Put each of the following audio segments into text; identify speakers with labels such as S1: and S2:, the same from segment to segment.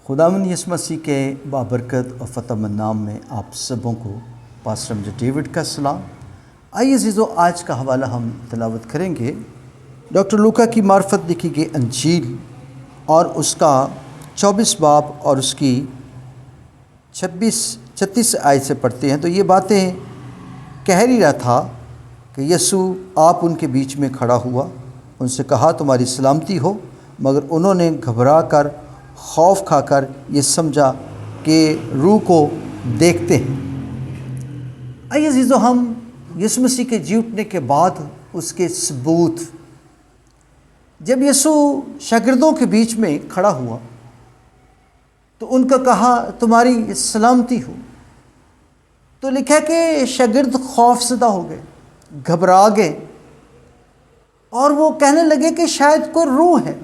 S1: خداوند یسوع مسیح کے بابرکت اور فتح مند نام میں آپ سبوں کو پاسٹر امجد ڈیوڈ کا سلام۔ آئیے عزیزو، آج کا حوالہ ہم تلاوت کریں گے ڈاکٹر لوکا کی معرفت لکھی گئی انجیل اور اس کا 24 باب اور اس کی 36 آیت سے پڑھتے ہیں۔ تو یہ باتیں کہہ ہی رہا تھا کہ یسوع آپ ان کے بیچ میں کھڑا ہوا، ان سے کہا تمہاری سلامتی ہو، مگر انہوں نے گھبرا کر خوف کھا کر یہ سمجھا کہ روح کو دیکھتے ہیں۔ آئیے عزیزو، ہم یسوع مسیح کے جی اٹھنے کے بعد اس کے ثبوت، جب یسوع شاگردوں کے بیچ میں کھڑا ہوا تو ان کا کہا تمہاری سلامتی ہو، تو لکھا کہ شاگرد خوف زدہ ہو گئے، گھبرا گئے اور وہ کہنے لگے کہ شاید کوئی روح ہے۔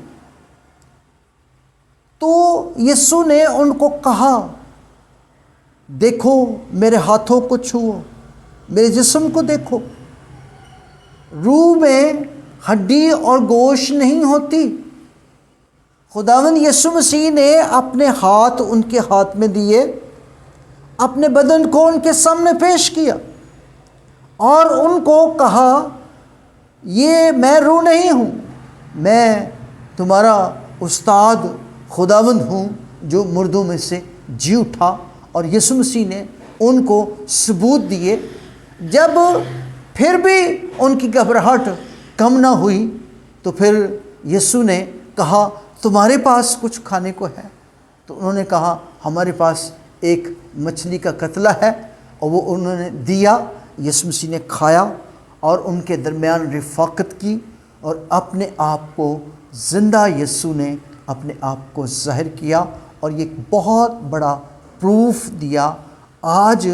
S1: تو یسوع نے ان کو کہا دیکھو میرے ہاتھوں کو چھوؤ، میرے جسم کو دیکھو، روح میں ہڈی اور گوشت نہیں ہوتی۔ خداوند یسوع مسیح نے اپنے ہاتھ ان کے ہاتھ میں دیے، اپنے بدن کو ان کے سامنے پیش کیا اور ان کو کہا یہ میں روح نہیں ہوں، میں تمہارا استاد خداوند ہوں جو مردوں میں سے جی اٹھا۔ اور یسوع مسیح نے ان کو ثبوت دیے۔ جب پھر بھی ان کی گھبراہٹ کم نہ ہوئی تو پھر یسوع نے کہا تمہارے پاس کچھ کھانے کو ہے؟ تو انہوں نے کہا ہمارے پاس ایک مچھلی کا قطلہ ہے، اور وہ انہوں نے دیا۔ یسوع مسیح نے کھایا اور ان کے درمیان رفاقت کی اور اپنے آپ کو زندہ یسوع نے اپنے آپ کو ظاہر کیا اور یہ ایک بہت بڑا پروف دیا۔ آج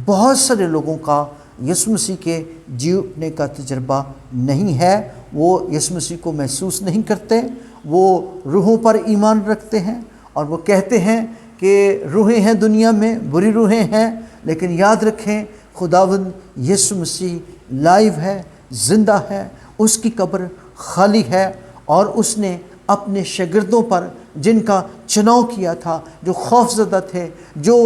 S1: بہت سارے لوگوں کا یسوع مسیح کے جی اٹھنے کا تجربہ نہیں ہے، وہ یسوع مسیح کو محسوس نہیں کرتے، وہ روحوں پر ایمان رکھتے ہیں اور وہ کہتے ہیں کہ روحیں ہیں دنیا میں، بری روحیں ہیں، لیکن یاد رکھیں خداوند یسوع مسیح لائیو ہے، زندہ ہے، اس کی قبر خالی ہے، اور اس نے اپنے شاگردوں پر جن کا چناؤ کیا تھا، جو خوف زدہ تھے، جو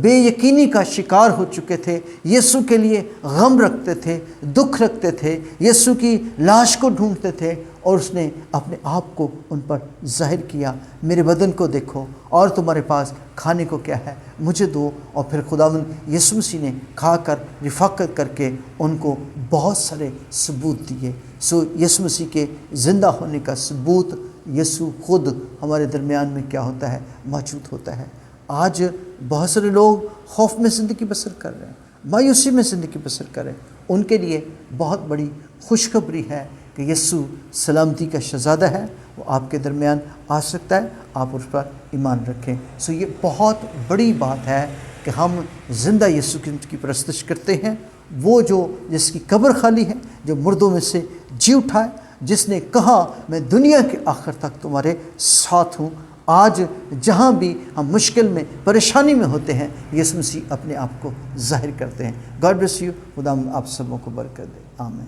S1: بے یقینی کا شکار ہو چکے تھے، یسوع کے لیے غم رکھتے تھے، دکھ رکھتے تھے، یسوع کی لاش کو ڈھونڈتے تھے، اور اس نے اپنے آپ کو ان پر ظاہر کیا۔ میرے بدن کو دیکھو اور تمہارے پاس کھانے کو کیا ہے مجھے دو۔ اور پھر خداوند یسوع مسیح نے کھا کر رفاقت کر کے ان کو بہت سارے ثبوت دیے۔ یسوع مسیح کے زندہ ہونے کا ثبوت یسوع خود ہمارے درمیان میں کیا ہوتا ہے؟ موجود ہوتا ہے۔ آج بہت سارے لوگ خوف میں زندگی بسر کر رہے ہیں، مایوسی میں زندگی بسر کر رہے ہیں، ان کے لیے بہت بڑی خوشخبری ہے کہ یسوع سلامتی کا شہزادہ ہے، وہ آپ کے درمیان آ سکتا ہے، آپ اس پر ایمان رکھیں۔ یہ بہت بڑی بات ہے کہ ہم زندہ یسوع کی پرستش کرتے ہیں، وہ جو جس کی قبر خالی ہے، جو مردوں میں سے جی اٹھا ہے، جس نے کہا میں دنیا کے آخر تک تمہارے ساتھ ہوں۔ آج جہاں بھی ہم مشکل میں، پریشانی میں ہوتے ہیں، یسوع مسیح اپنے آپ کو ظاہر کرتے ہیں۔ گاڈ بلیس یو، خدا آپ سبوں کو برکت دے، آمین۔